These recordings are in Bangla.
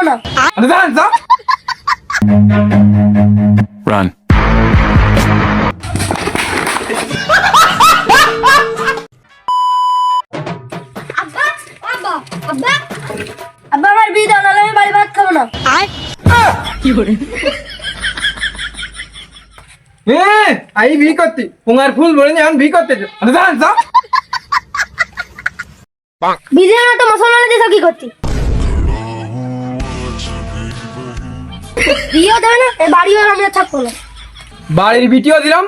না। Run. আব্বা আব্বা আব্বা আব্বা আমার বিয়ে দাও, নাহলে আমি বাড়ি ভাত খাবো না। आई भी करती पुंगार फूल बोले नहीं हम भी करते जो जान जा বিয়ে না তো মুসলমান দেশ কি করতি? বিয়ে দেবে না, এই বাড়িও আমরা থাকবো না। বাড়ির ভিডিও দিলাম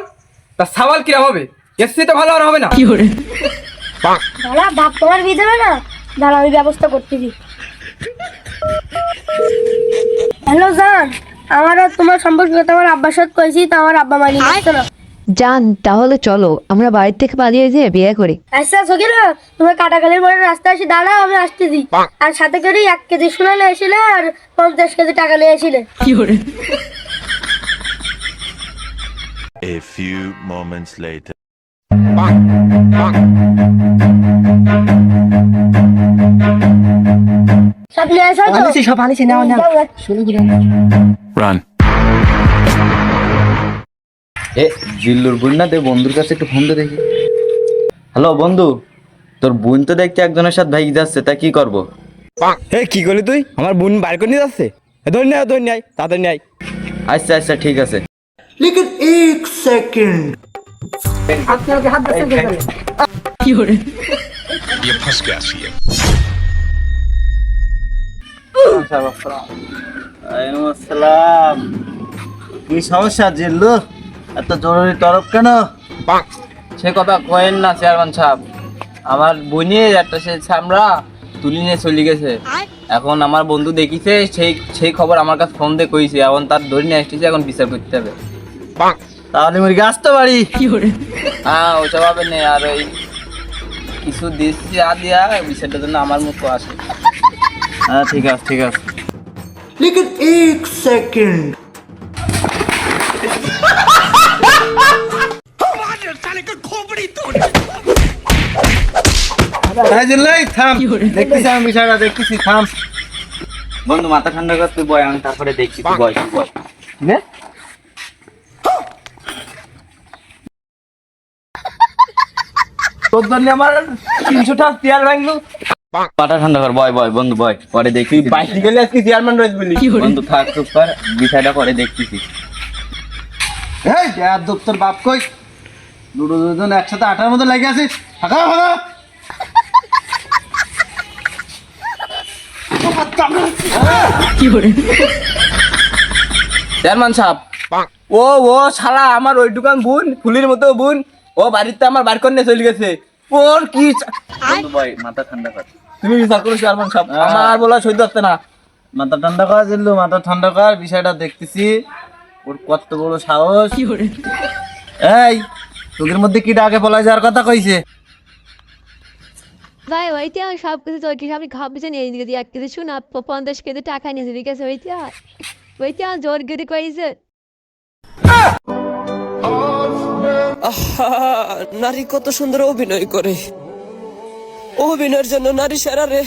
তা সওয়াল কিরম হবে? এর থেকে ভালো আর হবে না। দাঁড়া, বাপ তোমার বিয়ে দেবে না, দাঁড়া আমি ব্যবস্থা করতেছি। হ্যালো জান, আমার আর তোমার সম্পর্কে কথা আমার আব্বার সাথে কইছি, তো আমার আব্বা মানি নিচ্ছে না। জান, তাহলে চলো আমরা বাড়ি থেকে পালিয়ে যেয়ে বিয়ে করি। আচ্ছা সকিল, তুমি কাটাকালির মোড়ে রাস্তা এসে দাঁড়াও, আমি আসতেছি। আর সাথে করে 1 কেজি সোনা নিয়ে এসেছিলে আর 50 কেজি টাকা নিয়ে এসেছিলে। A few moments later. সব নিয়ে এসো তো? সব আনিছি নাও না Run. এ জিল্লুর বোন না, দে বন্ধুর কাছে একটু ফোন দে দেখি। হ্যালো বন্ধু, তোর বোন তো দেখতে একজনের সাথে ভাই যাচ্ছে, তা কি করব? এ কি করলি তুই? আমার বোন বাইর করে নিয়ে যাচ্ছে। ধর নিয়ে তাড়াতাড়ি নিয়ে আয়। আচ্ছা আচ্ছা ঠিক আছে। আসসালাম। কি সমস্যা জিল্লু? এত জরুরি তরফ কেন? সে কথা কয়েন না চেয়ারম্যান সাহেব, আমার বোনে একটা সে ছামড়া তুলি নিয়ে চলে গেছে। এখন আমার বন্ধু দেখিছে, সেই খবর আমার কাছে ফোন দিয়ে কইছে, এখন তার ধরে নিয়ে আসতেছে, এখন বিচার করতে হবে। তাহলে মুরগি আসতে পারি? হ্যাঁ ওসব হবে না, আর ওই কিছু দিচ্ছি আর দিয়া বিচারটার জন্য আমার মুখ আসে। হ্যাঁ ঠিক আছে ঠিক আছে। থাম, দেখতেছি আমি বিষয়টা, দেখতেছি, থাম। বন্ধু মাথা ঠান্ডা কর, তুই বয়, আমি তারপরে দেখছি। তুই বয় তুই বয়। তোর জন্য আমার 300 টাকা চেয়ার ভাঙলো। মাথা ঠান্ডা কর, বয় বয় বন্ধু বয়, পরে দেখি। বাইরে গেলে আজকে চেয়ারম্যান রয়েছে বলি। বন্ধু থাক, চুপ কর, বিষয়টা পরে দেখতেছি। এই আর দপ্তর বাপ কই? দুটো দুজন একসাথে আটার মতো লাগে আছিস। ফাঁকা ফাঁকা চেয়ারম্যান সাহেব, ও শালা আমার ওই দোকান বোন, ফুলির মতো বোন, ও বাড়িতে আমার বার করে নিয়ে চলে গেছে। ওর কি বন্ধু বয়, মাথা ঠান্ডা কর। তুমি বিচার করো চেয়ারম্যান সাহেব, আমার আর বলা সহ্য হচ্ছে না। মাথা ঠান্ডা কর জিল্লু, মাথা ঠান্ডা কর, বিষয়টা দেখতেছি। ওর কত বড় সাহস! এই তোদের মধ্যে কি আগে বলা যাওয়ার কথা কইছে? ভাই ওইটা সব কিছু তোর কি আপনি খাবছেন, এই দিকে 1 কেজি সোনা 50 কেজি টাকা নিয়েছে, ঠিক আছে? ওইটা জোর গিরি কইছে। নারী কত সুন্দর অভিনয় করে, অভিনয়ের জন্য নারী সেরা রে।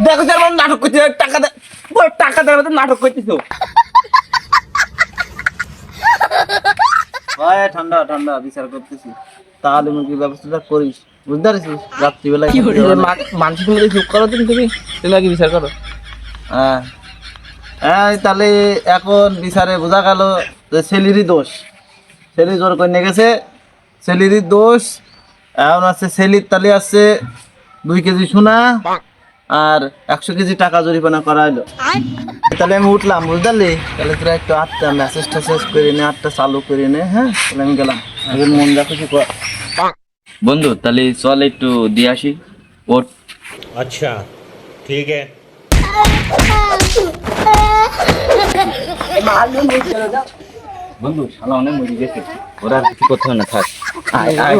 দেখো চেয়ারম্যান নাটক করছে, টাকা দেওয়ার মতো নাটক করতেছো। ভাই ঠান্ডা ঠান্ডা, বিচার করতেছি। তাহলে মুরগির ব্যবস্থাটা করিস, বুঝতে পারছিস? রাত্রিবেলায় মানুষের মধ্যে চুপ করো, তুমি আগে বিচার করো। হ্যাঁ হ্যাঁ, তাহলে এখন বিচারে বোঝা গেল যে ছেলেরই দোষ। ছেলে জোর করে নিয়ে গেছে, ছেলেরই দোষ। এখন আছে ছেলির, তালে আছে 2 কেজি সোনা আর 100 কেজি টাকা জরিমানা করা হলো। তাহলে আমি উঠলাম, বুঝতে পারলি? তাহলে তোরা একটু আটটা মেসেজ টেসেজ করে নে, আটটা চালু করে নে। হ্যাঁ তাহলে আমি গেলাম, এখন মন রাখো কি কর। বন্ধু তাহলে চল একটু দিয়ে আসি। ওর अच्छा ठीक है। বন্ধু শালা অনেক মরে গেছে, ওরা আর কিছু করতে হবে না, থাক। আয় আয়।